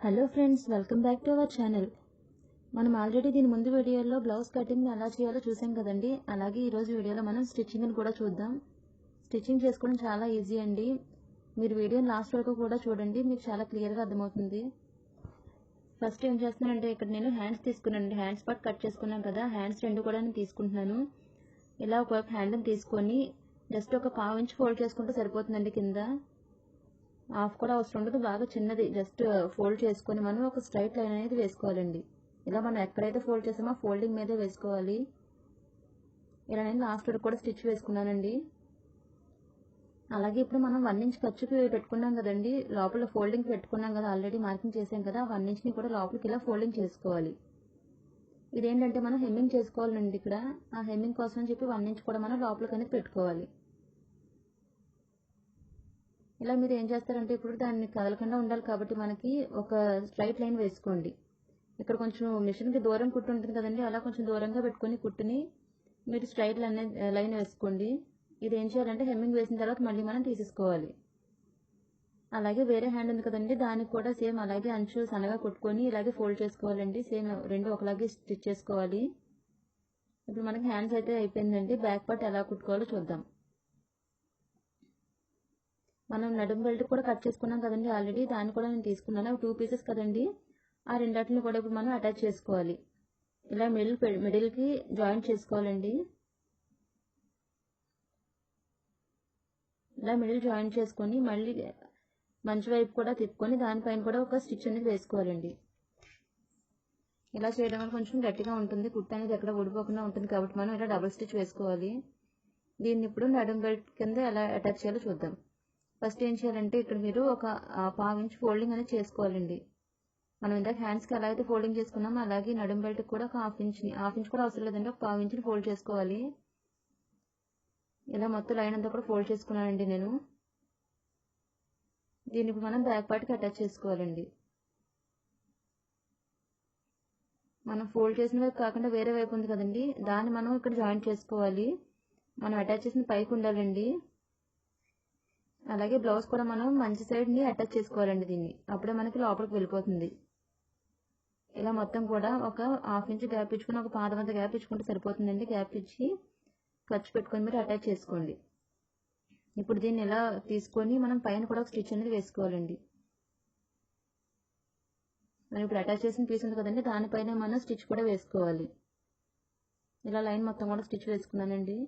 Hello friends, welcome back to our channel. మనం already దీని ముందు వీడియోలో బ్లౌజ్ కటింగ్ ఎలా చేయాలో చూసాం కదండి. అలాగే ఈరోజు వీడియోలో మనం స్టిచ్చింగ్ని కూడా చూద్దాం. స్టిచ్చింగ్ చేసుకోవడం చాలా ఈజీ అండి. మీరు వీడియోని లాస్ట్ వరకు కూడా చూడండి, మీకు చాలా క్లియర్గా అర్థమవుతుంది. ఫస్ట్ ఏం చేస్తున్నానంటే ఇక్కడ నేను హ్యాండ్స్ తీసుకున్నానండి. హ్యాండ్స్ పార్ట్ కట్ చేసుకున్నాం కదా, హ్యాండ్స్ రెండు కూడా నేను తీసుకుంటున్నాను. ఇలా ఒక హ్యాండ్ని తీసుకొని జస్ట్ ఒక 1/4 ఇంచ్ ఫోల్డ్ చేసుకుంటే సరిపోతుందండి. కింద హాఫ్ కూడా అవసరం ఉండదు, బాగా చిన్నది జస్ట్ ఫోల్డ్ చేసుకొని మనం ఒక స్ట్రైట్ లైన్ అనేది వేసుకోవాలండి. ఇలా మనం ఎక్కడైతే ఫోల్డ్ చేసామో ఫోల్డింగ్ మీదే వేసుకోవాలి. ఇలా నేను లాస్ట్ వరకు కూడా స్టిచ్ వేసుకున్నానండి. అలాగే ఇప్పుడు మనం 1 ఇంచ్ ఖర్చుకి పెట్టుకున్నాం కదండి, లోపల ఫోల్డింగ్ పెట్టుకున్నాం కదా, ఆల్రెడీ మార్కింగ్ చేసాం కదా, 1 ఇంచ్ని కూడా లోపలికి ఇలా ఫోల్డింగ్ చేసుకోవాలి. ఇదేంటంటే మనం హెమ్మింగ్ చేసుకోవాలండి. ఇక్కడ ఆ హెమ్మింగ్ కోసం అని చెప్పి 1 ఇంచ్ కూడా మనం లోపలికి అనేది పెట్టుకోవాలి. ఇలా మీరు ఏం చేస్తారంటే ఇప్పుడు దాన్ని కదలకుండా ఉండాలి కాబట్టి మనకి ఒక స్ట్రైట్ లైన్ వేసుకోండి. ఇక్కడ కొంచెం మిషన్కి దూరం కుట్టు ఉంటుంది కదండి, అలా కొంచెం దూరంగా పెట్టుకొని కుట్టుని మీరు స్ట్రైట్ లైన్ వేసుకోండి. ఇది ఏం చేయాలంటే హెమ్మింగ్ వేసిన తర్వాత మళ్ళీ మనం తీసేసుకోవాలి. అలాగే వేరే హ్యాండ్ ఉంది కదండి, దానికి కూడా సేమ్ అలాగే అంచు సన్నగా కుట్టుకొని ఇలాగే ఫోల్డ్ చేసుకోవాలండి. సేమ్ రెండు ఒకలాగే స్టిచ్ చేసుకోవాలి. ఇప్పుడు మనకి హ్యాండ్స్ అయితే అయిపోయిందండి. బ్యాక్ పార్ట్ ఎలా కుట్టుకోవాలో చూద్దాం. మనం నడుము బెల్ట్ కూడా కట్ చేసుకున్నాం కదండి ఆల్రెడీ, దాన్ని కూడా నేను తీసుకున్నాను. 2 పీసెస్ కదండి, ఆ రెండాటిని కూడా ఇప్పుడు మనం అటాచ్ చేసుకోవాలి. ఇలా మిడిల్కి జాయింట్ చేసుకోవాలండి. ఇలా మిడిల్ జాయింట్ చేసుకొని మళ్ళీ మంచి వైపు కూడా తిప్పుకొని దానిపైన కూడా ఒక స్టిచ్ అనేది వేసుకోవాలండి. ఇలా చేయడం వల్ల కొంచెం గట్టిగా ఉంటుంది, కుట్టు అనేది ఎక్కడ ఊడిపోకుండా ఉంటుంది కాబట్టి మనం ఇలా డబుల్ స్టిచ్ వేసుకోవాలి. దీన్ని ఇప్పుడు నడుము బెల్ట్ కింద ఎలా అటాచ్ చేయాలో చూద్దాం. ఫస్ట్ ఏం చేయాలంటే ఇక్కడ మీరు ఒక 1/2 ఇంచ్ ఫోల్డింగ్ అనేది చేసుకోవాలండి. మనం ఇందాక హ్యాండ్స్కి ఎలా అయితే ఫోల్డింగ్ చేసుకున్నామో అలాగే నడుము బెల్ట్కి కూడా ఒక హాఫ్ ఇంచ్ కూడా అవసరం లేదండి, ఒక 1/2 ఇంచ్ని ఫోల్డ్ చేసుకోవాలి. ఇలా మొత్తం లైన్ అంతా కూడా ఫోల్డ్ చేసుకున్నానండి నేను. దీన్ని ఇప్పుడు మనం బ్యాక్ పార్ట్కి అటాచ్ చేసుకోవాలండి. మనం ఫోల్డ్ చేసిన వైపు కాకుండా వేరే వైపు ఉంది కదండి, దాన్ని మనం ఇక్కడ జాయింట్ చేసుకోవాలి. మనం అటాచ్ చేసిన పైకి ఉండాలండి. అలాగే బ్లౌజ్ కూడా మనం మంచి సైడ్ని అటాచ్ చేసుకోవాలండి. దీన్ని అప్పుడే మనకి లోపలికి వెళ్ళిపోతుంది. ఇలా మొత్తం కూడా ఒక 1/2 ఇంచ్ గ్యాప్ ఇచ్చుకొని ఒక పాదమంత గ్యాప్ ఇచ్చుకుంటే సరిపోతుందండి. గ్యాప్ ఇచ్చి ఖర్చు పెట్టుకొని మీరు అటాచ్ చేసుకోండి. ఇప్పుడు దీన్ని ఇలా తీసుకొని మనం పైన కూడా ఒక స్టిచ్ అనేది వేసుకోవాలండి. మనం ఇప్పుడు అటాచ్ చేసిన పీస్ ఉంది కదండి, దానిపైన మనం స్టిచ్ కూడా వేసుకోవాలి. ఇలా లైన్ మొత్తం కూడా స్టిచ్ వేసుకున్నానండి.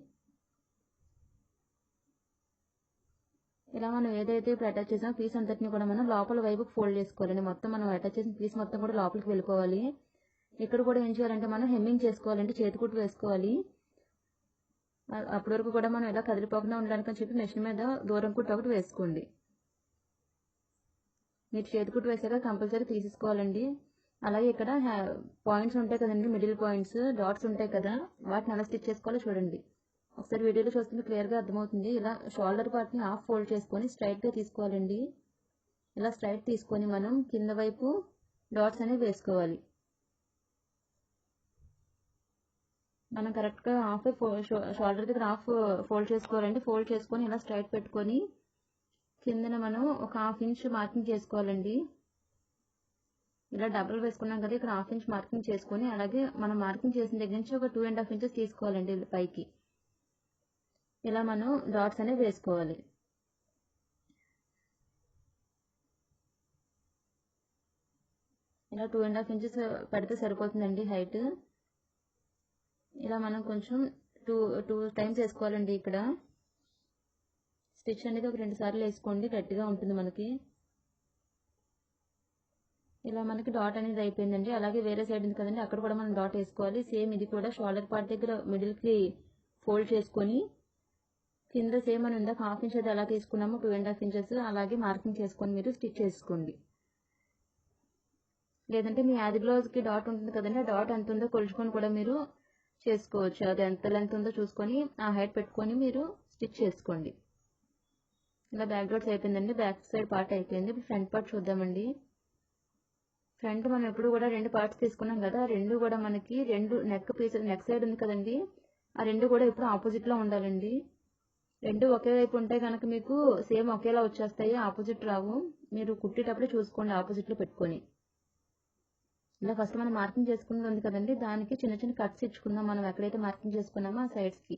ఇలా మనం ఏదైతే ఇప్పుడు అటాచ్ చేసామో పీస్ అంతటిని కూడా మనం లోపల వైపుకి ఫోల్డ్ చేసుకోవాలండి. మొత్తం మనం అటాచ్ చేసిన పీస్ మొత్తం కూడా లోపలికి వెళ్ళిపోవాలి. ఇక్కడ కూడా ఏం చేయాలంటే మనం హెమ్మింగ్ చేసుకోవాలంటే చేతి కుట్టు వేసుకోవాలి. అప్పటి వరకు కూడా మనం ఇలా కదిలిపోకుండా ఉండడానికి అని చెప్పి మెషిన్ మీద దూరం కుట్టు ఒకటి వేసుకోండి. మీరు చేతి కుట్టు వేసాక కంపల్సరీ తీసేసుకోవాలండి. అలాగే ఇక్కడ పాయింట్స్ ఉంటాయి కదండి, మిడిల్ పాయింట్స్ డాట్స్ ఉంటాయి కదా, వాటిని ఎలా స్టిచ్ చేసుకోవాలో చూడండి. ఒకసారి వీడియోలో చూస్తుంటే క్లియర్గా అర్థమవుతుంది. ఇలా షోల్డర్ పార్ట్ని హాఫ్ ఫోల్డ్ చేసుకొని స్ట్రైట్గా తీసుకోవాలండి. ఇలా స్ట్రైట్ తీసుకొని మనం కింద వైపు డాట్స్ అనేవి వేసుకోవాలి. మనం కరెక్ట్గా హాఫ్ షోల్డర్ దగ్గర హాఫ్ ఫోల్డ్ చేసుకోవాలండి. ఫోల్డ్ చేసుకొని ఇలా స్ట్రైట్ పెట్టుకొని కిందన మనం ఒక 1/2 ఇంచ్ మార్కింగ్ చేసుకోవాలండి. ఇలా డబుల్ వేసుకున్నాం కదా, ఇక్కడ 1/2 ఇంచ్ మార్కింగ్ చేసుకొని అలాగే మనం మార్కింగ్ చేసిన దగ్గర నుంచి ఒక 2.5 ఇంచెస్ తీసుకోవాలండి పైకి. ఇలా మనం డాట్స్ అనేవి వేసుకోవాలి. ఇలా 2.5 ఇంచెస్ పెడితే సరిపోతుందండి హైట్. ఇలా మనం కొంచెం టూ టైమ్స్ వేసుకోవాలండి. ఇక్కడ స్టిచ్ అనేది ఒక 2 సార్లు వేసుకోండి, గట్టిగా ఉంటుంది మనకి. ఇలా మనకి డాట్ అనేది అయిపోయిందండి. అలాగే వేరే సైడ్ ఉంది కదండి, అక్కడ కూడా మనం డాట్ వేసుకోవాలి. సేమ్ ఇది కూడా షోల్డర్ పార్ట్ దగ్గర మిడిల్కి ఫోల్డ్ చేసుకొని కింద సేమ్ మనం ఇందాక 1/2 ఇంచ్ అయితే ఎలా తీసుకున్నామో 2.5 ఇంచెస్ అలాగే మార్కింగ్ చేసుకొని మీరు స్టిచ్ చేసుకోండి. లేదంటే మీ ఆది బ్లౌజ్కి డాట్ ఉంటుంది కదండి, ఆ డాట్ ఎంత ఉందో కొలుచుకొని కూడా మీరు చేసుకోవచ్చు. అది ఎంత లెంత్ ఉందో చూసుకొని ఆ హైట్ పెట్టుకొని మీరు స్టిచ్ చేసుకోండి. ఇలా బ్యాక్ డాట్స్ అయిపోయిందండి. బ్యాక్ సైడ్ పార్ట్ అయిపోయింది. ఇప్పుడు ఫ్రంట్ పార్ట్ చూద్దామండి. ఫ్రంట్ మనం ఎప్పుడు కూడా 2 పార్ట్స్ తీసుకున్నాం కదా, రెండు కూడా మనకి 2 నెక్ సైడ్ ఉంది కదండి, ఆ రెండు కూడా ఇప్పుడు ఆపోజిట్లో ఉండాలండి. రెండు ఒకే వైపు ఉంటే కనుక మీకు సేమ్ ఒకేలా వచ్చేస్తాయి, ఆపోజిట్ రావు. మీరు కుట్టేటప్పుడే చూసుకోండి ఆపోజిట్లో పెట్టుకొని. ఇలా ఫస్ట్ మనం మార్కింగ్ చేసుకున్నది ఉంది కదండి, దానికి చిన్న చిన్న కట్స్ ఇచ్చుకుందాం. మనం ఎక్కడైతే మార్కింగ్ చేసుకున్నామో ఆ సైడ్స్కి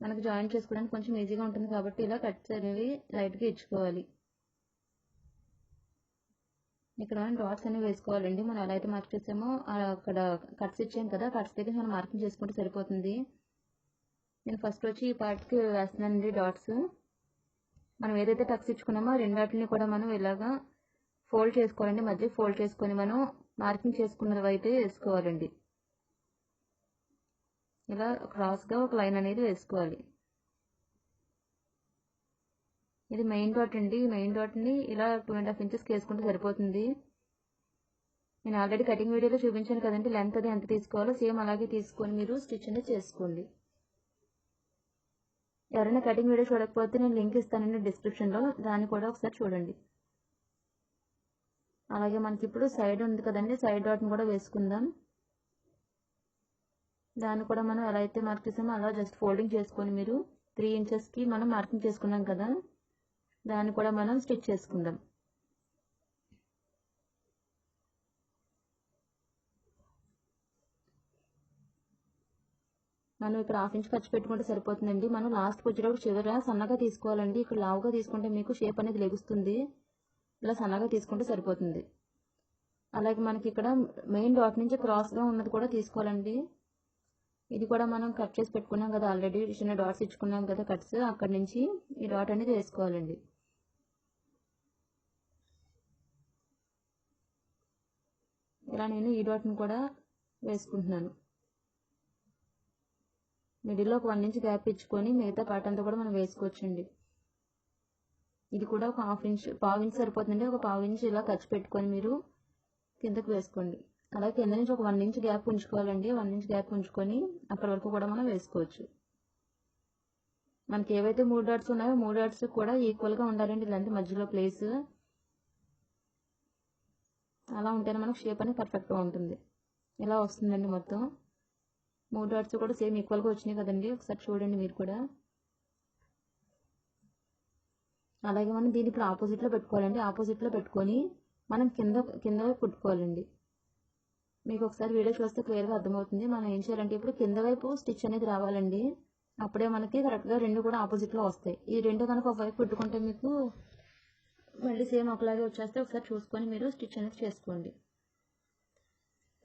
మనకు జాయిన్ చేసుకోవడానికి కొంచెం ఈజీగా ఉంటుంది కాబట్టి ఇలా కట్స్ అనేవి లైట్గా ఇచ్చుకోవాలి. ఇక్కడ మనం డాట్స్ అనేవి వేసుకోవాలండి. మనం ఎలా అయితే మార్క్ చేసామో అక్కడ కట్స్ ఇచ్చాం కదా, కట్స్ దగ్గర మనం మార్కింగ్ చేసుకుంటే సరిపోతుంది. నేను ఫస్ట్ వచ్చి ఈ పార్ట్కి వేస్తున్నానండి డాట్స్. మనం ఏదైతే టక్స్ ఇచ్చుకున్నామో ఆ రెండాటిని కూడా మనం ఇలాగా ఫోల్డ్ చేసుకోవాలండి. మధ్య ఫోల్డ్ చేసుకొని మనం మార్కింగ్ చేసుకున్నది అయితే వేసుకోవాలండి. ఇలా క్రాస్గా ఒక లైన్ అనేది వేసుకోవాలి. ఇది మెయిన్ డాట్ అండి. మెయిన్ డాట్ని ఇలా 2.5 ఇంచెస్కి వేసుకుంటే సరిపోతుంది. నేను ఆల్రెడీ కటింగ్ వీడియోలో చూపించాను కదండి, లెంత్ అది ఎంత తీసుకోవాలో సేమ్ అలాగే తీసుకొని మీరు స్టిచ్ అనేది చేసుకోండి. ఎవరైనా కటింగ్ వీడియో చూడకపోతే నేను లింక్ ఇస్తానండి డిస్క్రిప్షన్లో, దాన్ని కూడా ఒకసారి చూడండి. అలాగే మనకి ఇప్పుడు సైడ్ ఉంది కదండి, సైడ్ డాట్ని కూడా వేసుకుందాం. దాన్ని కూడా మనం ఎలా అయితే మార్క్ చేసామో అలా జస్ట్ ఫోల్డింగ్ చేసుకొని మీరు 3 ఇంచెస్కి మనం మార్కింగ్ చేసుకున్నాం కదా, దాన్ని కూడా మనం స్టిచ్ చేసుకుందాం. మనం ఇక్కడ 1/2 ఇంచ్ ఖర్చు పెట్టుకుంటే సరిపోతుందండి. మనం లాస్ట్కి వచ్చేటప్పుడు చివర సన్నగా తీసుకోవాలండి. ఇక్కడ లావుగా తీసుకుంటే మీకు షేప్ అనేది లెగుస్తుంది. ఇలా సన్నగా తీసుకుంటే సరిపోతుంది. అలాగే మనకి ఇక్కడ మెయిన్ డాట్ నుంచి క్రాస్గా ఉన్నది కూడా తీసుకోవాలండి. ఇది కూడా మనం కట్ చేసి పెట్టుకున్నాం కదా, ఆల్రెడీ చిన్న డాట్స్ ఇచ్చుకున్నాం కదా కట్స్, అక్కడి నుంచి ఈ డాట్ అనేది వేసుకోవాలండి. ఇలా నేను ఈ డాట్ని కూడా వేసుకుంటున్నాను. మిడిల్లో ఒక 1 ఇంచ్ గ్యాప్ ఇచ్చుకొని మిగతా పార్ట్ అంతా కూడా మనం వేసుకోవచ్చండి. ఇది కూడా ఒక 1/2 ఇంచ్, పావు ఇంచ్ సరిపోతుందండి. ఒక పావు ఇంచ్ ఇలా ఖర్చు పెట్టుకొని మీరు కిందకు వేసుకోండి. అలాగే కింద నుంచి ఒక 1 ఇంచ్ గ్యాప్ ఉంచుకోవాలండి. 1 ఇంచ్ గ్యాప్ ఉంచుకొని అక్కడ వరకు కూడా మనం వేసుకోవచ్చు. మనకి ఏవైతే 3 డాట్స్ ఉన్నాయో 3 డాట్స్ కూడా ఈక్వల్గా ఉండాలండి లెంత్, మధ్యలో ప్లేస్. అలా ఉంటేనే మనకు షేప్ అనేది పర్ఫెక్ట్గా ఉంటుంది. ఇలా వస్తుందండి మొత్తం 3 డాట్స్ కూడా సేమ్ ఈక్వల్గా వచ్చినాయి కదండి, ఒకసారి చూడండి మీరు కూడా. అలాగే మనం దీన్ని ఇప్పుడు ఆపోజిట్లో పెట్టుకోవాలండి. ఆపోజిట్లో పెట్టుకొని మనం కింద వైపు కుట్టుకోవాలండి. మీకు ఒకసారి వీడియో చూస్తే క్లియర్గా అర్థమవుతుంది. మనం ఏం చేయాలంటే ఇప్పుడు కింద వైపు స్టిచ్ అనేది రావాలండి. అప్పుడే మనకి కరెక్ట్గా రెండు కూడా ఆపోజిట్లో వస్తాయి. ఈ రెండు కనుక ఒకవైపు పెట్టుకుంటే మీకు మళ్ళీ సేమ్ ఒకలాగే వచ్చేస్తే ఒకసారి చూసుకొని మీరు స్టిచ్ అనేది చేసుకోండి.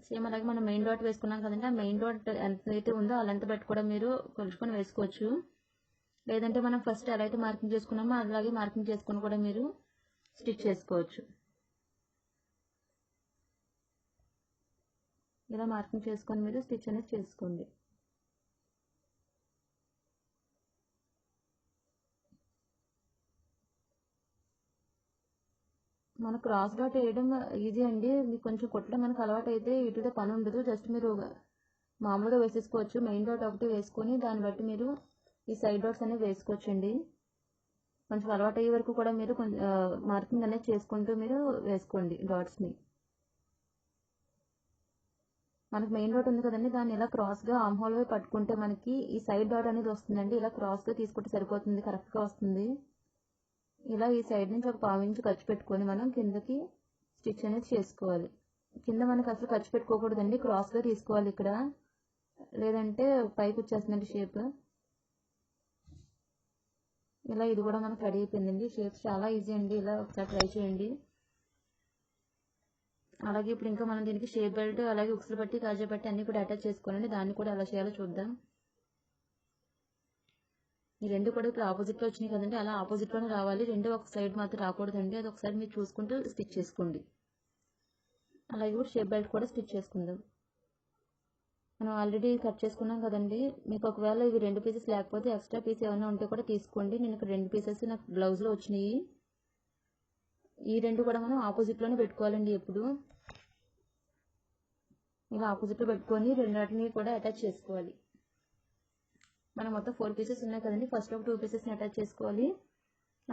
సేమ్ అలాగే మనం మెయిన్ డాట్ వేసుకున్నాం కదండి, ఆ మెయిన్ డాట్ ఎంత అయితే ఉందో ఆ లెంత్ బట్టి కూడా మీరు కొలుచుకొని వేసుకోవచ్చు. లేదంటే మనం ఫస్ట్ ఎలా అయితే మార్కింగ్ చేసుకున్నామో అలాగే మార్కింగ్ చేసుకొని కూడా మీరు స్టిచ్ చేసుకోవచ్చు. ఇలా మార్కింగ్ చేసుకొని మీరు స్టిచ్ అనేది చేసుకోండి. మన క్రాస్ డాట్ వేయడం ఈజీ అండి. మీకు కొంచెం కుట్టడం మనకు అలవాటు అయితే ఇటుదే పని ఉండదు. జస్ట్ మీరు మామూలుగా వేసేసుకోవచ్చు. మెయిన్ డాట్ ఒకటి వేసుకొని దాన్ని బట్టి మీరు ఈ సైడ్ డాట్స్ అనేవి వేసుకోవచ్చండి. కొంచెం అలవాటు అయ్యే వరకు కూడా మీరు మార్కింగ్ అనేది చేసుకుంటూ మీరు వేసుకోండి డాట్స్ని. మనకు మెయిన్ డాట్ ఉంది కదండి, దాన్ని ఇలా క్రాస్గా ఆర్మ్ హోల్ వైపు పట్టుకుంటే మనకి ఈ సైడ్ డాట్ అనేది వస్తుందండి. ఇలా క్రాస్గా తీసుకుంటే సరిపోతుంది, కరెక్ట్గా వస్తుంది. ఇలా ఈ సైడ్ నుంచి ఒక పావు ఇంచు ఖర్చు పెట్టుకొని మనం కిందకి స్టిచ్ అనేది చేసుకోవాలి. కింద మనకు అసలు ఖర్చు పెట్టుకోకూడదండి, క్రాస్గా తీసుకోవాలి ఇక్కడ, లేదంటే పైకి వచ్చేస్తుందండి షేప్. ఇలా ఇది కూడా మనకు రెడీ అయిపోయిందండి. షేప్స్ చాలా ఈజీ అండి, ఇలా ఒకసారి ట్రై చేయండి. అలాగే ఇప్పుడు ఇంకా మనం దీనికి షేప్ బెల్ట్, అలాగే ఉక్సులు పట్టి, కాజా పట్టి అన్ని కూడా అటాచ్ చేసుకోవాలండి. దాన్ని కూడా ఎలా చేయాలో చూద్దాం. ఈ రెండు కూడా ఇప్పుడు ఆపోజిట్లో వచ్చినాయి కదండి, అలా ఆపోజిట్లోనే రావాలి. రెండు ఒక సైడ్ మాత్రం రాకూడదండి, అది ఒకసారి మీరు చూసుకుంటూ స్టిచ్ చేసుకోండి. అలాగే ఇప్పుడు షేప్ బెల్ట్ కూడా స్టిచ్ చేసుకుందాం. మనం ఆల్రెడీ కట్ చేసుకున్నాం కదండి. మీకు ఒకవేళ ఇవి 2 పీసెస్ లేకపోతే ఎక్స్ట్రా పీస్ ఏమైనా ఉంటే కూడా తీసుకోండి. నేను ఇక్కడ 2 పీసెస్ నాకు బ్లౌజ్లో వచ్చినాయి. ఈ రెండు కూడా మనం ఆపోజిట్లోనే పెట్టుకోవాలండి ఎప్పుడు. ఇలా ఆపోజిట్లో పెట్టుకొని రెండింటిని కూడా అటాచ్ చేసుకోవాలి. మనం మొత్తం 4 పీసెస్ ఉన్నాయి కదండి, ఫస్ట్ ఒక 2 పీసెస్ని అటాచ్ చేసుకోవాలి.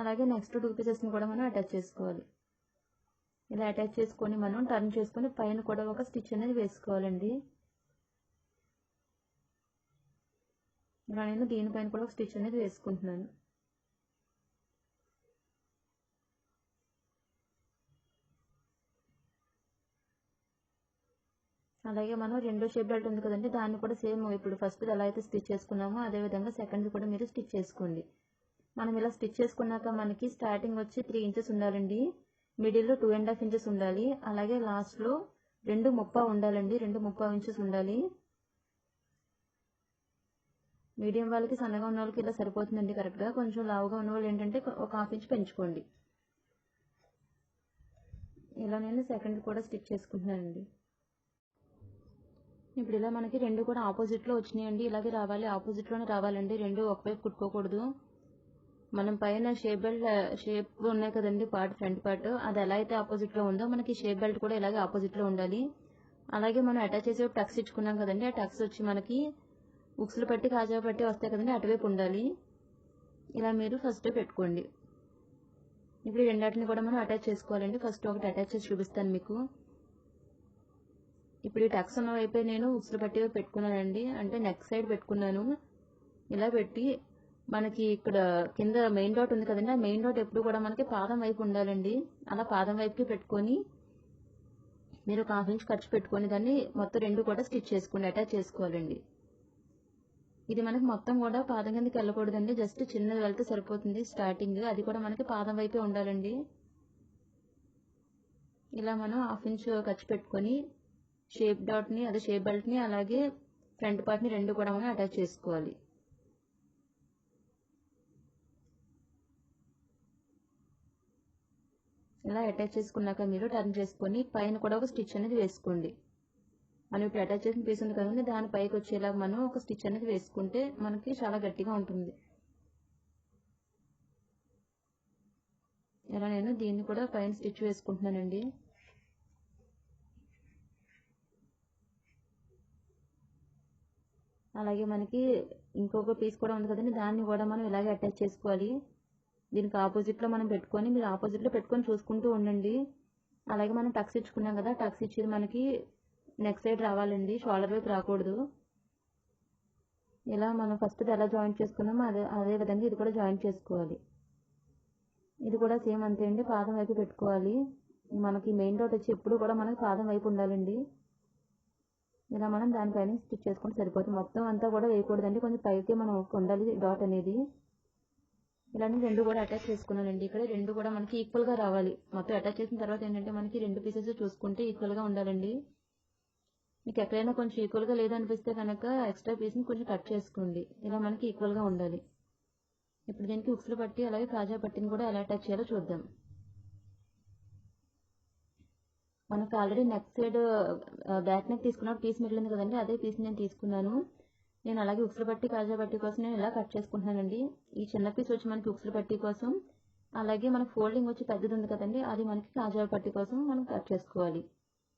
అలాగే నెక్స్ట్ 2 పీసెస్ని కూడా మనం అటాచ్ చేసుకోవాలి. ఇలా అటాచ్ చేసుకొని మనం టర్న్ చేసుకొని పైన కూడా ఒక స్టిచ్ అనేది వేసుకోవాలండి. ఇలా నేను దీనిపైన కూడా ఒక స్టిచ్ అనేది వేసుకుంటున్నాను. అలాగే మనం రెండో షేప్ బెల్ట్ ఉంది కదండి, దాన్ని కూడా సేమ్ ఇప్పుడు ఫస్ట్ ఎలా అయితే స్టిచ్ చేసుకున్నామో అదే విధంగా సెకండ్ కూడా మీరు స్టిచ్ చేసుకోండి. మనం ఇలా స్టిచ్ చేసుకున్నాక మనకి స్టార్టింగ్ వచ్చి 3 ఇంచెస్ ఉండాలండి, మిడిల్లో 2.5 ఇంచెస్ ఉండాలి, అలాగే లాస్ట్లో 2.30 ఉండాలండి, 2.30 ఇంచెస్ ఉండాలి. మీడియం వాళ్ళకి సన్నగా ఉన్న వాళ్ళకి ఇలా సరిపోతుందండి కరెక్ట్గా. కొంచెం లావుగా ఉన్న వాళ్ళు ఏంటంటే ఒక 1/2 ఇంచ్ పెంచుకోండి. ఇలా నేను సెకండ్ కూడా స్టిచ్ చేసుకుంటున్నానండి. ఇప్పుడు ఇలా మనకి రెండు కూడా ఆపోజిట్లో వచ్చినాయండి. ఇలాగే రావాలి, ఆపోజిట్లోనే రావాలండి, రెండు ఒకవైపు కుట్టుకోకూడదు. మనం పైన షేప్ బెల్ట్ షేప్ ఉన్నాయి కదండి పార్ట్, ఫ్రంట్ పార్ట్, అది ఎలా అయితే ఆపోజిట్లో ఉందో మనకి షేప్ బెల్ట్ కూడా ఇలాగే ఆపోజిట్లో ఉండాలి. అలాగే మనం అటాచ్ చేసే టక్స్ ఇచ్చుకున్నాం కదండి, ఆ టక్స్ వచ్చి మనకి ఉక్సులు పట్టి కాజా పట్టి వస్తాయి కదండి, అటువైపు ఉండాలి. ఇలా మీరు ఫస్ట్ పెట్టుకోండి. ఇప్పుడు రెండాటిని కూడా మనం అటాచ్ చేసుకోవాలండి. ఫస్ట్ ఒకటి అటాచ్ చేసి చూపిస్తాను మీకు. ఇప్పుడు ఈ టక్స్ ఉన్న వైపే నేను ఉక్సులు పట్టి పెట్టుకున్నానండి, అంటే నెక్ సైడ్ పెట్టుకున్నాను. ఇలా పెట్టి మనకి ఇక్కడ కింద మెయిన్ డాట్ ఉంది కదండి, ఆ మెయిన్ డాట్ ఎప్పుడు కూడా మనకి పాదం వైపు ఉండాలండి. అలా పాదం వైపుకి పెట్టుకొని మీరు ఒక 1/2 ఇంచ్ ఖర్చు పెట్టుకొని దాన్ని మొత్తం రెండు కూడా స్టిచ్ చేసుకోండి, అటాచ్ చేసుకోవాలండి. ఇది మనకి మొత్తం కూడా పాదం కిందకి వెళ్ళకూడదండి, జస్ట్ చిన్నది వెళ్తే సరిపోతుంది స్టార్టింగ్, అది కూడా మనకి పాదం వైపే ఉండాలండి. ఇలా మనం 1/2 ఇంచ్ ఖర్చు పెట్టుకొని షేప్ డాట్ని, అదే షేప్ బెల్ట్ని, అలాగే ఫ్రంట్ పార్ట్ని రెండు కూడా మనం అటాచ్ చేసుకోవాలి. ఇలా అటాచ్ చేసుకున్నాక మీరు టర్న్ చేసుకొని పైన కూడా ఒక స్టిచ్ అనేది వేసుకోండి. మనం ఇప్పుడు అటాచ్ చేసిన పీస్ ఉంది కదండి, దాని పైకి వచ్చేలా మనం ఒక స్టిచ్ అనేది వేసుకుంటే మనకి చాలా గట్టిగా ఉంటుంది. ఇలా నేను దీన్ని కూడా పైన స్టిచ్ వేసుకుంటున్నానండి. అలాగే మనకి ఇంకొక పీస్ కూడా ఉంది కదండి, దాన్ని కూడా మనం ఇలాగే అటాచ్ చేసుకోవాలి. దీనికి ఆపోజిట్లో మనం పెట్టుకొని, మీరు ఆపోజిట్లో పెట్టుకొని చూసుకుంటూ ఉండండి. అలాగే మనం టక్స్ ఇచ్చుకున్నాం కదా, టక్స్ ఇచ్చేది మనకి నెక్ సైడ్ రావాలండి, షోల్డర్ వైపు రాకూడదు. ఇలా మనం ఫస్ట్ ఎలా జాయింట్ చేసుకున్నామో అదే విధంగా ఇది కూడా జాయింట్ చేసుకోవాలి. ఇది కూడా సేమ్ అంతే అండి, పాదం వైపు పెట్టుకోవాలి. మనకి మెయిన్ డాట్ వచ్చి ఎప్పుడు కూడా మనకి పాదం వైపు ఉండాలండి. ఇలా మనం దానిపైన స్టిచ్ చేసుకుంటే సరిపోతుంది. మొత్తం అంతా కూడా వేయకూడదండి, కొంచెం పైకి మనం ఉండాలి డాట్ అనేది. ఇలా రెండు కూడా అటాచ్ చేసుకున్నానండి. ఇక్కడ రెండు కూడా మనకి ఈక్వల్గా రావాలి. మొత్తం అటాచ్ చేసిన తర్వాత ఏంటంటే మనకి రెండు పీసెస్ చూసుకుంటే ఈక్వల్గా ఉండాలండి. మీకు ఎక్కడైనా కొంచెం ఈక్వల్గా లేదనిపిస్తే కనుక ఎక్స్ట్రా పీస్ని కొంచెం కట్ చేసుకోండి. ఇలా మనకి ఈక్వల్గా ఉండాలి. ఇప్పుడు దీనికి ఉక్సులు పట్టి అలాగే కాజా పట్టిని కూడా ఎలా అటాచ్ చేయాలో చూద్దాం. మనకు already neck side back neck తీసుకున్నప్పుడు పీస్ మిగిలింది కదండి, అదే పీస్ నేను తీసుకున్నాను. నేను అలాగే ఉక్సులు పట్టి కాజా పట్టి కోసం నేను ఇలా కట్ చేసుకుంటున్నానండి. ఈ చిన్న పీస్ వచ్చి మనకి ఉక్సులు పట్టి కోసం, అలాగే మనకి ఫోల్డింగ్ వచ్చి పెద్దది ఉంది కదండి, అది మనకి కాజా పట్టి కోసం మనం కట్ చేసుకోవాలి.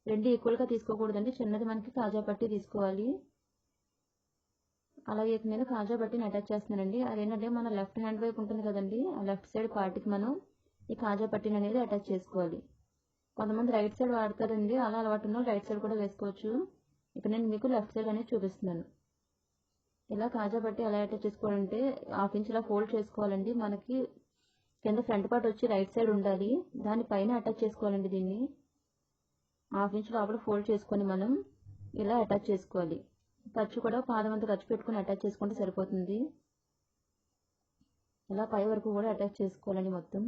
రెండు ఈక్వల్గా తీసుకోకూడదండి, చిన్నది మనకి కాజా పట్టి తీసుకోవాలి. అలాగే నేను కాజా పట్టిని అటాచ్ చేస్తున్నానండి. అదేంటంటే మన లెఫ్ట్ హ్యాండ్ వైపు ఉంటుంది కదండి, ఆ లెఫ్ట్ సైడ్ పార్ట్కి మనం ఈ కాజా పట్టిని అనేది అటాచ్ చేసుకోవాలి. కొంతమంది రైట్ సైడ్ వాడతారండి, అలా అలవాటు ఉన్న రైట్ సైడ్ కూడా వేసుకోవచ్చు. ఇక్కడ నేను మీకు లెఫ్ట్ సైడ్ అనేది చూపిస్తున్నాను. ఇలా కాజా పట్టి ఎలా అటాచ్ చేసుకోవాలంటే 1/2 ఇంచ్ ఇలా ఫోల్డ్ చేసుకోవాలండి. మనకి కింద ఫ్రంట్ పార్ట్ వచ్చి రైట్ సైడ్ ఉండాలి, దానిపైన అటాచ్ చేసుకోవాలండి. దీన్ని 1/2 ఇంచ్ లోపల ఫోల్డ్ చేసుకొని మనం ఇలా అటాచ్ చేసుకోవాలి. ఖర్చు కూడా పాదం అంతా ఖర్చు పెట్టుకుని అటాచ్ చేసుకుంటే సరిపోతుంది. ఇలా పై వరకు కూడా అటాచ్ చేసుకోవాలండి మొత్తం.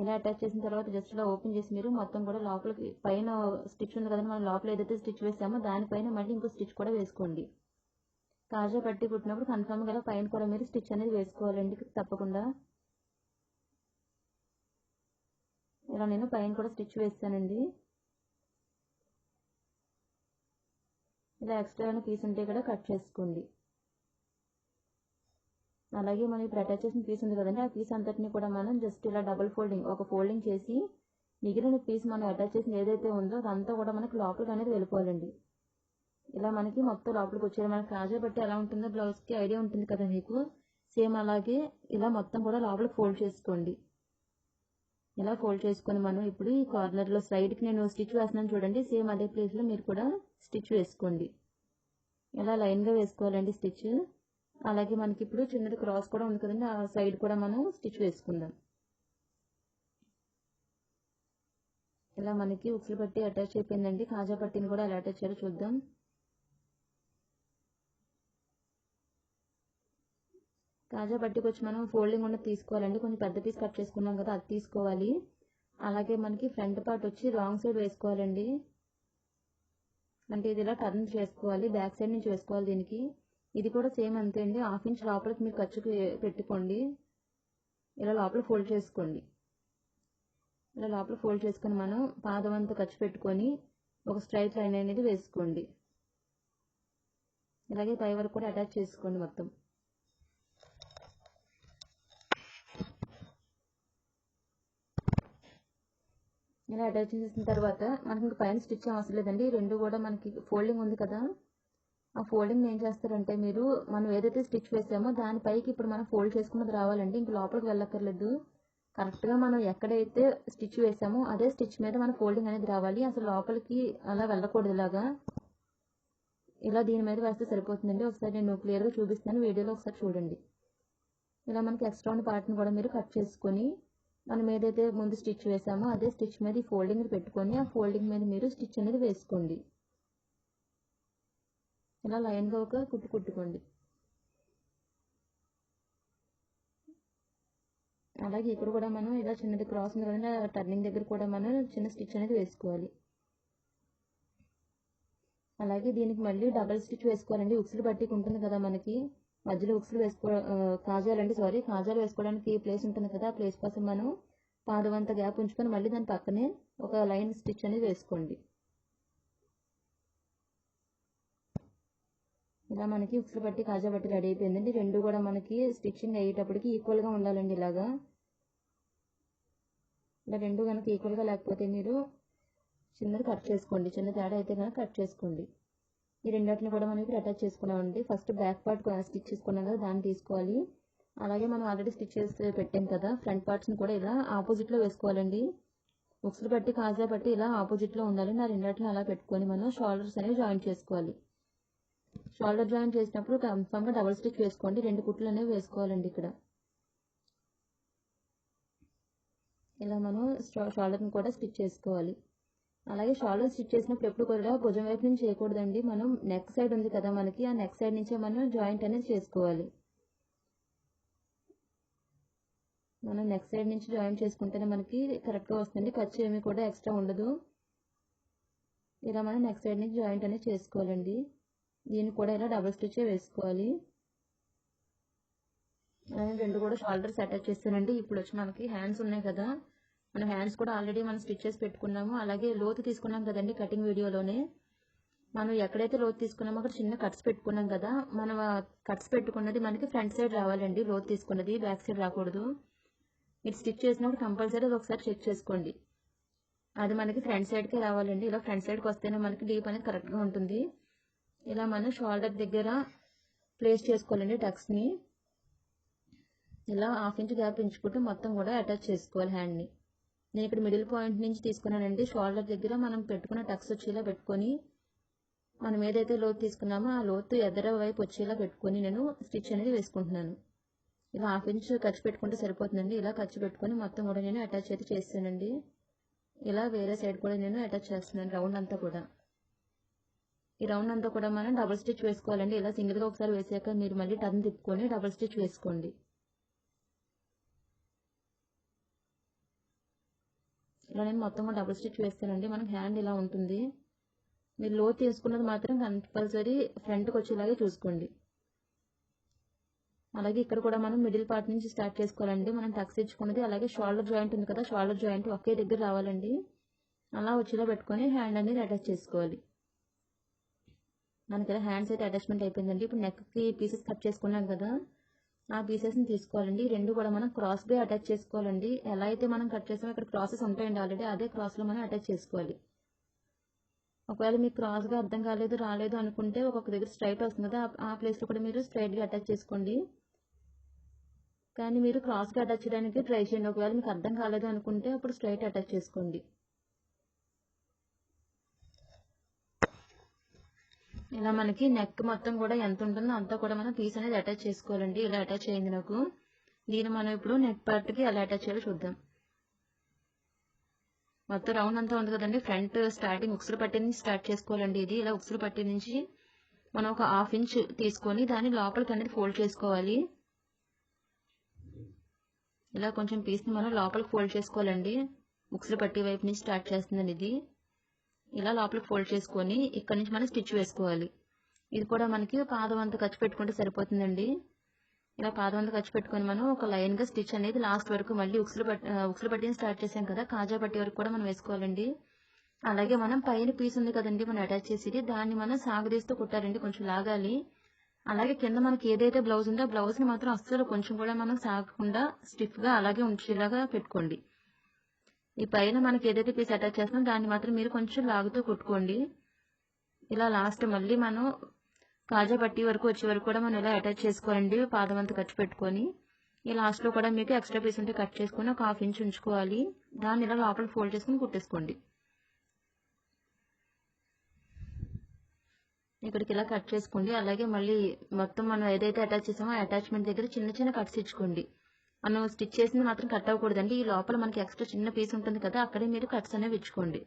ఇలా అటాచ్ చేసిన తర్వాత జస్ట్ ఇలా ఓపెన్ చేసి మీరు మొత్తం కూడా లోపలికి పైన స్టిచ్ ఉంది కదండి, మనం లోపల ఏదైతే స్టిచ్ వేసామో దానిపైన మళ్ళీ ఇంకో స్టిచ్ కూడా వేసుకోండి. కాజా పట్టి కుట్టినప్పుడు కన్ఫర్మ్గా ఇలా పైన కూడా మీరు స్టిచ్ అనేది వేసుకోవాలండి తప్పకుండా. ఇలా నేను పైన కూడా స్టిచ్ వేస్తానండి. ఇలా ఎక్స్ట్రా పీస్ ఉంటే కూడా కట్ చేసుకోండి. అలాగే మనం ఇప్పుడు అటాచ్ చేసిన పీస్ ఉంది కదండి, ఆ పీస్ అంతటిని కూడా మనం జస్ట్ ఇలా డబుల్ ఫోల్డింగ్, ఒక ఫోల్డింగ్ చేసి మిగిలిన పీస్ మనం అటాచ్ చేసిన ఏదైతే ఉందో అదంతా కూడా మనకి లోపలికి అనేది వెళ్ళిపోవాలండి. ఇలా మనకి మొత్తం లోపలికి వచ్చేది. మనకి కాజా పట్టి ఎలా ఉంటుందో బ్లౌజ్కి ఐడియా ఉంటుంది కదా మీకు, సేమ్ అలాగే ఇలా మొత్తం కూడా లోపలికి ఫోల్డ్ చేసుకోండి. ఇలా ఫోల్డ్ చేసుకొని మనం ఇప్పుడు ఈ కార్నర్లో సైడ్కి నేను స్టిచ్ వేస్తున్నాను చూడండి, సేమ్ అదే ప్లేస్లో మీరు కూడా స్టిచ్ వేసుకోండి. ఇలా లైన్గా వేసుకోవాలండి స్టిచ్. అలాగే మనకి ఇప్పుడు చిన్నది క్రాస్ కూడా ఉంది కదండి, ఆ సైడ్ కూడా మనం స్టిచ్ వేసుకుందాం. ఇలా మనకి ఉక్సులు పట్టి అటాచ్ అయిపోయిందండి. కాజా పట్టిని కూడా ఎలా అటాచ్ చేయాలో చూద్దాం. కాజా పట్టికి వచ్చి మనం ఫోల్డింగ్ ఉన్నది తీసుకోవాలండి. కొంచెం పెద్ద పీస్ కట్ చేసుకున్నాం కదా, అది తీసుకోవాలి. అలాగే మనకి ఫ్రంట్ పార్ట్ వచ్చి రాంగ్ సైడ్ వేసుకోవాలండి. అంటే ఇది ఇలా టర్న్ చేసుకోవాలి, బ్యాక్ సైడ్ నుంచి వేసుకోవాలి దీనికి. ఇది కూడా సేమ్ అంతే అండి. 1/2 ఇంచ్ లోపలికి మీరు ఖర్చుకు పెట్టుకోండి. ఇలా లోపల ఫోల్డ్ చేసుకోండి. ఇలా లోపల ఫోల్డ్ చేసుకొని మనం పాదం అంతా ఖర్చు పెట్టుకొని ఒక స్ట్రైట్ లైన్ అనేది వేసుకోండి. ఇలాగే పై వరకు కూడా అటాచ్ చేసుకోండి మొత్తం. ఇలా అటాచ్ చేసిన తర్వాత మనకి ఇంకా పైన స్టిచ్ అవసరం లేదండి. రెండు కూడా మనకి ఫోల్డింగ్ ఉంది కదా, ఆ ఫోల్డింగ్ ఏం చేస్తారంటే మీరు మనం ఏదైతే స్టిచ్ వేసామో దానిపైకి ఇప్పుడు మనం ఫోల్డ్ చేసుకున్నది రావాలండి. ఇంక లోపలికి వెళ్ళక్కర్లేదు. కరెక్ట్గా మనం ఎక్కడైతే స్టిచ్ వేసామో అదే స్టిచ్ మీద మన ఫోల్డింగ్ అనేది రావాలి. అసలు లోపలికి అలా వెళ్ళకూడదు. ఇలా దీని మీద వేస్తే సరిపోతుందండి. ఒకసారి నేను క్లియర్గా చూపిస్తాను, వీడియోలో ఒకసారి చూడండి. ఇలా మనకి ఎక్స్ట్రా ఉన్న పార్ట్ని కూడా మీరు కట్ చేసుకొని మనం ఏదైతే ముందు స్టిచ్ వేసామో అదే స్టిచ్ మీద ఈ ఫోల్డింగ్ పెట్టుకొని ఆ ఫోల్డింగ్ మీద మీరు స్టిచ్ అనేది వేసుకోండి. ఇలా లైన్గా ఒక కుట్టు కుట్టుకోండి. అలాగే ఇక్కడ కూడా మనం ఇలా చిన్నది క్రాస్ మీద టర్నింగ్ దగ్గర కూడా మనం చిన్న స్టిచ్ అనేది వేసుకోవాలి. అలాగే దీనికి మళ్ళీ డబల్ స్టిచ్ వేసుకోవాలండి. ఉక్సులు పట్టికి ఉంటుంది కదా మనకి మధ్యలో ఉక్సులు కాజాలు వేసుకోవడానికి ప్లేస్ ఉంటుంది కదా, ఆ ప్లేస్ కోసం మనం పాదం అంత గ్యాప్ ఉంచుకొని మళ్ళీ దాని పక్కనే ఒక లైన్ స్టిచ్ అనేది వేసుకోండి. ఇలా మనకి ఉక్సులు పట్టి కాజా పట్టి రెడీ అయిపోయిందండి. రెండు కూడా మనకి స్టిచ్చింగ్ అయ్యేటప్పటికి ఈక్వల్గా ఉండాలండి. ఇలా రెండు కనుక ఈక్వల్గా లేకపోతే మీరు చిన్నది కట్ చేసుకోండి. చిన్న తేడా అయితే కనుక కట్ చేసుకోండి. ఈ రెండింటిని కూడా మనం ఇప్పుడు అటాచ్ చేసుకున్నామండి. ఫస్ట్ బ్యాక్ పార్ట్ స్టిచ్ చేసుకున్నాం కదా, దాన్ని తీసుకోవాలి. అలాగే మనం ఆల్రెడీ స్టిచ్ చేసి పెట్టాం కదా, ఫ్రంట్ పార్ట్స్ని కూడా ఇలా ఆపోజిట్లో వేసుకోవాలండి. ఉక్సులు పట్టి కాజా పట్టి ఇలా ఆపోజిట్లో ఉండాలండి. ఆ రెండింటిని అలా పెట్టుకొని మనం షోల్డర్స్ అనేవి జాయిన్ చేసుకోవాలి. షోల్డర్ జాయిన్ చేసినప్పుడు కన్ఫర్మ్గా డబుల్ స్టిచ్ వేసుకోండి. 2 కుట్లు అనేవి వేసుకోవాలండి. ఇక్కడ ఇలా మనం షోల్డర్ని కూడా స్టిచ్ చేసుకోవాలి. అలాగే షోల్డర్ స్టిచ్ చేసినప్పుడు ఎప్పుడు కూడా భుజం వైపు నుంచి చేయకూడదండి. మనం నెక్ సైడ్ ఉంది కదా మనకి, ఆ నెక్ సైడ్ నుంచే మనం జాయింట్ అనేది చేసుకోవాలి. మనం నెక్ సైడ్ నుంచి జాయింట్ చేసుకుంటేనే మనకి కరెక్ట్గా వస్తుంది. ఖర్చు ఏమీ కూడా ఎక్స్ట్రా ఉండదు. ఇలా మనం నెక్ సైడ్ నుంచి జాయింట్ అనేది చేసుకోవాలండి. దీన్ని కూడా ఇలా డబుల్ స్టిచ్ వేసుకోవాలి. నేను రెండు కూడా షోల్డర్స్ అటాచ్ చేస్తానండి. ఇప్పుడు వచ్చి మనకి హ్యాండ్స్ ఉన్నాయి కదా, మన హ్యాండ్స్ కూడా ఆల్రెడీ మనం స్టిచ్ చేసి పెట్టుకున్నాము. అలాగే లోతు తీసుకున్నాం కదండి కటింగ్ వీడియోలోనే. మనం ఎక్కడైతే లోతు తీసుకున్నామో అక్కడ చిన్న కట్స్ పెట్టుకున్నాం కదా, మనం కట్స్ పెట్టుకున్నది మనకి ఫ్రంట్ సైడ్ రావాలండి. లోతు తీసుకున్నది బ్యాక్ సైడ్ రాకూడదు. మీరు స్టిచ్ చేసినప్పుడు కంపల్సరీ అది ఒకసారి చెక్ చేసుకోండి. అది మనకి ఫ్రంట్ సైడ్కే రావాలండి. ఇలా ఫ్రంట్ సైడ్కి వస్తేనే మనకి డీప్ అనేది కరెక్ట్గా ఉంటుంది. ఇలా మనం షోల్డర్ దగ్గర ప్లేస్ చేసుకోవాలండి టక్స్ని. ఇలా 1/2 ఇంచ్ గ్యాప్ ఉంచుకుంటూ మొత్తం కూడా అటాచ్ చేసుకోవాలి హ్యాండ్ని. నేను ఇక్కడ మిడిల్ పాయింట్ నుంచి తీసుకున్నానండి. షోల్డర్ దగ్గర మనం పెట్టుకున్న టక్స్ వచ్చేలా పెట్టుకొని మనం ఏదైతే లోతు తీసుకున్నామో ఆ లోతు ఎదర వైపు వచ్చేలా పెట్టుకొని నేను స్టిచ్ అనేది వేసుకుంటున్నాను. ఇలా 1/2 ఇంచ్ ఖర్చు పెట్టుకుంటే సరిపోతుందండి. ఇలా ఖర్చు పెట్టుకొని మొత్తం కూడా నేను అటాచ్ అయితే చేస్తానండి. ఇలా వేరే సైడ్ కూడా నేను అటాచ్ చేస్తున్నాను రౌండ్ అంతా కూడా. ఈ రౌండ్ అంతా కూడా మనం డబుల్ స్టిచ్ వేసుకోవాలండి. ఇలా సింగిల్గా ఒకసారి వేసాక మీరు మళ్ళీ టర్న్ తిప్పుకొని డబుల్ స్టిచ్ వేసుకోండి. ఇలా నేను మొత్తం కూడా డబుల్ స్టిచ్ వేస్తానండి. మనకి హ్యాండ్ ఇలా ఉంటుంది. మీరు లోతు తీసుకున్నది మాత్రం కంపల్సరీ ఫ్రంట్కి వచ్చేలాగే చూసుకోండి. అలాగే ఇక్కడ కూడా మనం మిడిల్ పార్ట్ నుంచి స్టార్ట్ చేసుకోవాలండి. మనం టక్స్ ఇచ్చుకున్నది అలాగే షోల్డర్ జాయింట్ ఉంది కదా, షోల్డర్ జాయింట్ ఒకే దగ్గర రావాలండి. అలా వచ్చేలా పెట్టుకొని హ్యాండ్ అనేది అటాచ్ చేసుకోవాలి. మనకి ఇలా హ్యాండ్స్ అయితే అటాచ్మెంట్ అయిపోయిందండి. ఇప్పుడు నెక్కి పీసెస్ కట్ చేసుకున్నాం కదా, ఆ పీసెస్ని తీసుకోవాలండి. రెండు కూడా మనం క్రాస్గా అటాచ్ చేసుకోవాలండి. ఎలా అయితే మనం కట్ చేసామో ఇక్కడ క్రాసెస్ ఉంటాయండి ఆల్రెడీ, అదే క్రాస్లో మనం అటాచ్ చేసుకోవాలి. ఒకవేళ మీకు క్రాస్గా అర్థం కాలేదు రాలేదు అనుకుంటే ఒక్కొక్క దగ్గర స్ట్రైట్ వస్తుంది కదా, ఆ ప్లేస్లో కూడా మీరు స్ట్రైట్గా అటాచ్ చేసుకోండి. కానీ మీరు క్రాస్గా అటాచ్ చేయడానికి ట్రై చేయండి. ఒకవేళ మీకు అర్థం కాలేదు అనుకుంటే అప్పుడు స్ట్రైట్ అటాచ్ చేసుకోండి. ఇలా మనకి నెక్ మొత్తం కూడా ఎంత ఉంటుందో అంతా కూడా మనం పీస్ అనేది అటాచ్ చేసుకోవాలండి. ఇలా అటాచ్ అయింది నాకు. దీన్ని మనం ఇప్పుడు నెక్ పార్ట్కి ఎలా అటాచ్ చేయాలో చూద్దాం. మొత్తం రౌండ్ అంతా ఉంది కదండి, ఫ్రంట్ స్టార్టింగ్ ఉక్సులు పట్టి నుంచి స్టార్ట్ చేసుకోవాలండి. ఇది ఇలా ఉక్సులు పట్టి నుంచి మనం ఒక 1/2 ఇంచ్ తీసుకొని దాన్ని లోపలికి అనేది ఫోల్డ్ చేసుకోవాలి. ఇలా కొంచెం పీస్ని మనం లోపలికి ఫోల్డ్ చేసుకోవాలండి. ఉక్సులు పట్టి వైపు నుంచి స్టార్ట్ చేస్తుందండి ఇది. ఇలా లోపలికి ఫోల్డ్ చేసుకొని ఇక్కడ నుంచి మనం స్టిచ్ వేసుకోవాలి. ఇది కూడా మనకి పాదం అంతా ఖర్చు పెట్టుకుంటే సరిపోతుందండి. ఇలా పాదం అంతా ఖర్చు పెట్టుకొని మనం ఒక లైన్ గా స్టిచ్ అనేది లాస్ట్ వరకు మళ్ళీ ఉక్సులు పట్టిని స్టార్ట్ చేసాం కదా, కాజా పట్టి వరకు కూడా మనం వేసుకోవాలండి. అలాగే మనం పైన పీస్ ఉంది కదండి మనం అటాచ్ చేసేది, దాన్ని మనం సాగదీస్తూ కుట్టాలండి, కొంచెం లాగాలి. అలాగే కింద మనకి ఏదైతే బ్లౌజ్ ఉందో ఆ బ్లౌజ్ ని మాత్రం అస్సలు కొంచెం కూడా మనం సాగకుండా స్టిఫ్ గా అలాగే ఉంచేలాగా పెట్టుకోండి. ఈ పైన మనకి ఏదైతే పీస్ అటాచ్ చేస్తున్నాం దాన్ని మాత్రం మీరు కొంచెం లాగుతూ కుట్టుకోండి. ఇలా లాస్ట్ మళ్ళీ మనం కాజా పట్టి వరకు వచ్చే వరకు కూడా మనం ఇలా అటాచ్ చేసుకోవాలండి, పాదం అంతా ఖర్చు పెట్టుకొని. ఈ లాస్ట్ లో కూడా మీకు ఎక్స్ట్రా పీస్ ఉంటే కట్ చేసుకుని ఒక 1/2 ఇంచ్ ఉంచుకోవాలి. దాన్ని ఇలా లోపల ఫోల్డ్ చేసుకుని కుట్టేసుకోండి. ఇక్కడికి ఇలా కట్ చేసుకోండి. అలాగే మళ్ళీ మొత్తం మనం ఏదైతే అటాచ్ చేసామో ఆ అటాచ్మెంట్ దగ్గర చిన్న చిన్న కట్స్ ఇచ్చుకోండి. మనం స్టిచ్ చేసింది మాత్రం కట్ అవ్వకూడదండి. ఈ లోపల మనకి ఎక్స్ట్రా చిన్న పీస్ ఉంటుంది కదా, అక్కడే మీరు కట్స్ అనేవి ఇచ్చుకోండి.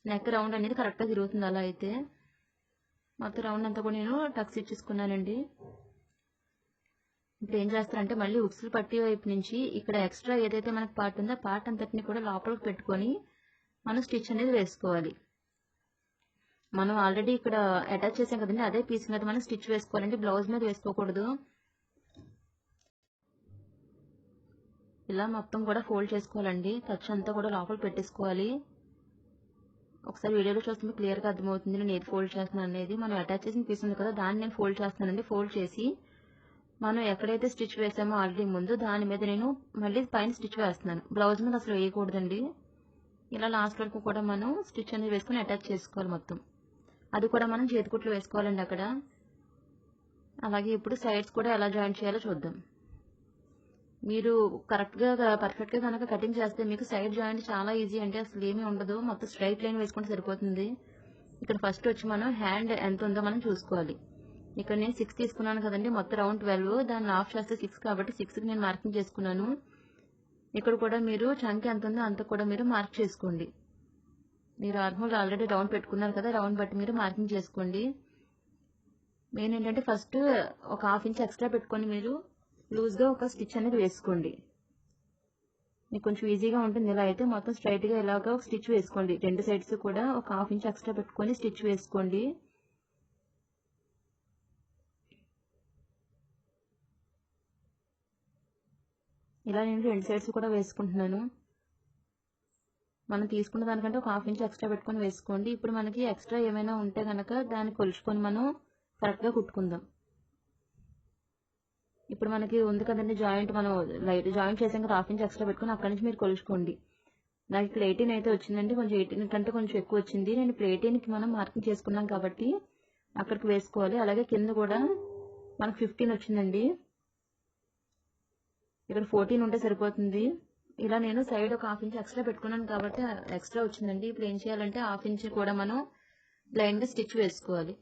నెక్ రౌండ్ అనేది కరెక్ట్గా తిరుగుతుంది. అలా అయితే మొత్తం రౌండ్ అంతా కూడా నేను టక్స్ ఇచ్చేసుకున్నానండి. ఇప్పుడు ఏం చేస్తారంటే మళ్ళీ ఉక్సులు పట్టి వైపు నుంచి ఇక్కడ ఎక్స్ట్రా ఏదైతే మనకి పార్ట్ ఉందో ఆ పార్ట్ అంతటిని కూడా లోపలికి పెట్టుకొని మనం స్టిచ్ అనేది వేసుకోవాలి. మనం ఆల్రెడీ ఇక్కడ అటాచ్ చేసాం కదండి, అదే పీస్ మీద మనం స్టిచ్ వేసుకోవాలండి, బ్లౌజ్ మీద వేసుకోకూడదు. ఇలా మొత్తం కూడా ఫోల్డ్ చేసుకోవాలండి, ఖర్చు అంతా కూడా లోపల పెట్టేసుకోవాలి. ఒకసారి వీడియోలో చూస్తే మీకు క్లియర్గా అర్థమవుతుంది నేను ఏది ఫోల్డ్ చేస్తున్నాను అనేది. మనం అటాచ్ చేసిన పీస్ ఉంది కదా, దాన్ని నేను ఫోల్డ్ చేస్తానండి. ఫోల్డ్ చేసి మనం ఎక్కడైతే స్టిచ్ వేసామో ఆల్రెడీ ముందు దాని మీద నేను మళ్ళీ పైన స్టిచ్ వేస్తున్నాను. బ్లౌజ్ మీద అసలు వేయకూడదండి. ఇలా లాస్ట్ వరకు కూడా మనం స్టిచ్ అనేది వేసుకుని అటాచ్ చేసుకోవాలి మొత్తం. అది కూడా మనం చేతికుట్లు వేసుకోవాలండి అక్కడ. అలాగే ఇప్పుడు సైడ్స్ కూడా ఎలా జాయిన్ చేయాలో చూద్దాం. మీరు పర్ఫెక్ట్గా కనుక కటింగ్ చేస్తే మీకు సైడ్ జాయింట్ చాలా ఈజీ అండి, అసలు ఏమీ ఉండదు. మొత్తం స్ట్రైట్ లైన్ వేసుకుంటే సరిపోతుంది. ఇక్కడ ఫస్ట్ వచ్చి మనం హ్యాండ్ ఎంత ఉందో మనం చూసుకోవాలి. ఇక్కడ నేను 6 తీసుకున్నాను కదండి, మొత్తం రౌండ్ 12, దాన్ని ఆఫ్ చేస్తే 6 కాబట్టి 6కి నేను మార్కింగ్ చేసుకున్నాను. ఇక్కడ కూడా మీరు చంక ఎంత ఉందో అంత కూడా మీరు మార్క్ చేసుకోండి. మీరు ఆర్మోల్ ఆల్రెడీ రౌండ్ పెట్టుకున్నారు కదా, రౌండ్ బట్టి మీరు మార్కింగ్ చేసుకోండి. మెయిన్ ఏంటంటే ఫస్ట్ ఒక 1/2 ఇంచ్ ఎక్స్ట్రా పెట్టుకొని మీరు లూజ్గా ఒక స్టిచ్ అనేది వేసుకోండి. మీకు కొంచెం ఈజీగా ఉంటుంది. ఇలా అయితే మొత్తం స్ట్రైట్గా ఇలాగా ఒక స్టిచ్ వేసుకోండి. రెండు సైడ్స్ కూడా ఒక 1/2 ఇంచ్ ఎక్స్ట్రా పెట్టుకొని స్టిచ్ వేసుకోండి. ఇలా నేను రెండు సైడ్స్ కూడా వేసుకుంటున్నాను. మనం తీసుకున్న దానికంటే ఒక 1/2 ఇంచ్ ఎక్స్ట్రా పెట్టుకొని వేసుకోండి. ఇప్పుడు మనకి ఎక్స్ట్రా ఏమైనా ఉంటే కనుక దాన్ని కొలుచుకొని మనం కరెక్ట్గా కుట్టుకుందాం. ఇప్పుడు మనకి ఉంది కదండి జాయింట్, మనం లైట్ జాయింట్ చేసాక 1/2 ఇంచ్ ఎక్స్ట్రా పెట్టుకుని అక్కడి నుంచి మీరు కొలుచుకోండి. నాకు ఇక్కడ 18 అయితే వచ్చిందండి, కొంచెం 18 కంటే కొంచెం ఎక్కువ వచ్చింది. నేను ఇప్పుడు 18కి మనం మార్కింగ్ చేసుకున్నాం కాబట్టి అక్కడికి వేసుకోవాలి. అలాగే కింద కూడా మనకు 15 వచ్చిందండి, ఇక్కడ 14 ఉంటే సరిపోతుంది. ఇలా నేను సైడ్ ఒక 1/2 ఇంచ్ ఎక్స్ట్రా పెట్టుకున్నాను కాబట్టి ఎక్స్ట్రా వచ్చిందండి. ఇప్పుడు ఏం చేయాలంటే 1/2 ఇంచ్ కూడా మనం లైన్గా స్టిచ్ వేసుకోవాలి.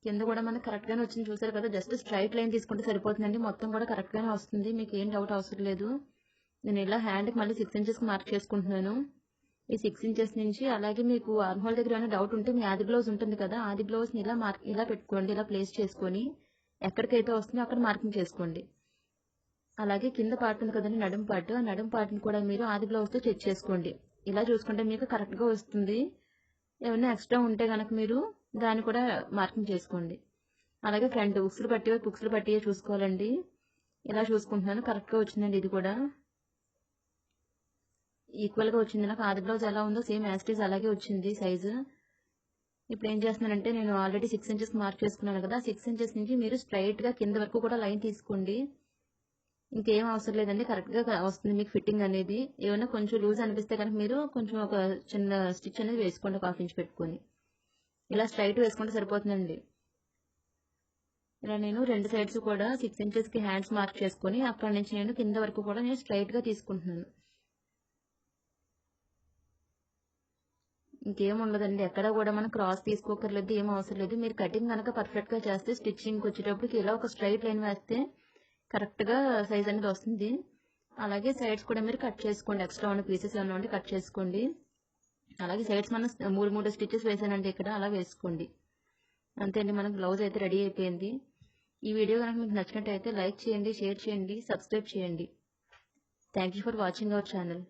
కింద కూడా మనకు కరెక్ట్గానే వచ్చింది, చూసారు కదా. జస్ట్ స్ట్రైట్ లైన్ తీసుకుంటే సరిపోతుందండి, మొత్తం కూడా కరెక్ట్గానే వస్తుంది, మీకు ఏం డౌట్ అవసరం లేదు. నేను ఇలా హ్యాండ్కి మళ్ళీ 6 ఇంచెస్కి మార్క్ చేసుకుంటున్నాను. ఈ 6 ఇంచెస్ నుంచి అలాగే మీకు ఆర్మ్ హోల్ దగ్గర ఏమైనా డౌట్ ఉంటే మీ ఆది బ్లౌజ్ ఉంటుంది కదా, ఆది బ్లౌజ్ని ఇలా పెట్టుకోండి, ఇలా ప్లేస్ చేసుకొని ఎక్కడికైతే వస్తుందో అక్కడ మార్కింగ్ చేసుకోండి. అలాగే కింద పార్ట్ ఉంది కదండి, నడుం పార్ట్, ఆ నడుం పార్ట్ని కూడా మీరు ఆది బ్లౌజ్తో చెక్ చేసుకోండి. ఇలా చూసుకుంటే మీకు కరెక్ట్గా వస్తుంది. ఏమైనా ఎక్స్ట్రా ఉంటే కనుక మీరు దాన్ని కూడా మార్కింగ్ చేసుకోండి. అలాగే ఫ్రంట్ ఉక్సులు పట్టియో చూసుకోవాలండి. ఇలా చూసుకుంటున్నాను, కరెక్ట్గా వచ్చిందండి. ఇది కూడా ఈక్వల్గా వచ్చింది. నాకు ఆది బ్లౌజ్ ఎలా ఉందో సేమ్ యాస్టీస్ అలాగే వచ్చింది సైజు. ఇప్పుడు ఏం చేస్తున్నానంటే నేను ఆల్రెడీ 6 ఇంచెస్ మార్క్ చేసుకున్నాను కదా, 6 ఇంచెస్ నుంచి మీరు స్ట్రైట్గా కింద వరకు కూడా లైన్ తీసుకోండి. ఇంకేం అవసరం లేదండి, కరెక్ట్గా వస్తుంది మీకు ఫిట్టింగ్ అనేది. ఏమైనా కొంచెం లూజ్ అనిపిస్తే కనుక మీరు కొంచెం ఒక చిన్న స్టిచ్ అనేది వేసుకోండి, 1/2 ఇంచ్ పెట్టుకొని. ఇలా స్ట్రైట్ వేసుకుంటే సరిపోతుందండి. ఇలా నేను రెండు సైడ్స్ కూడా 6 ఇంచెస్కి హ్యాండ్స్ మార్క్ చేసుకొని అక్కడ నుంచి నేను కింద వరకు కూడా నేను స్ట్రైట్గా తీసుకుంటున్నాను. ఇంకేం ఉండదండి, ఎక్కడ కూడా మనం క్రాస్ తీసుకోకర్లేదు, ఏం అవసరం లేదు. మీరు కటింగ్ కనుక పర్ఫెక్ట్గా చేస్తే స్టిచ్చింగ్కి వచ్చేటప్పటికి ఇలా ఒక స్ట్రైట్ లైన్ వేస్తే కరెక్ట్గా సైజ్ అనేది వస్తుంది. అలాగే సైడ్స్ కూడా మీరు కట్ చేసుకోండి, ఎక్స్ట్రా ఉన్న పీసెస్ ఏమైనా ఉంటే కట్ చేసుకోండి. అలాగే సైడ్స్ మనం 3 స్టిచెస్ వేసానండి ఇక్కడ, అలా వేసుకోండి. అంతే అండి, మనకు బ్లౌజ్ అయితే రెడీ అయిపోయింది. ఈ వీడియో కనుక మీకు నచ్చినట్టయితే లైక్ చేయండి, షేర్ చేయండి, సబ్స్క్రైబ్ చేయండి. Thank you for watching our channel.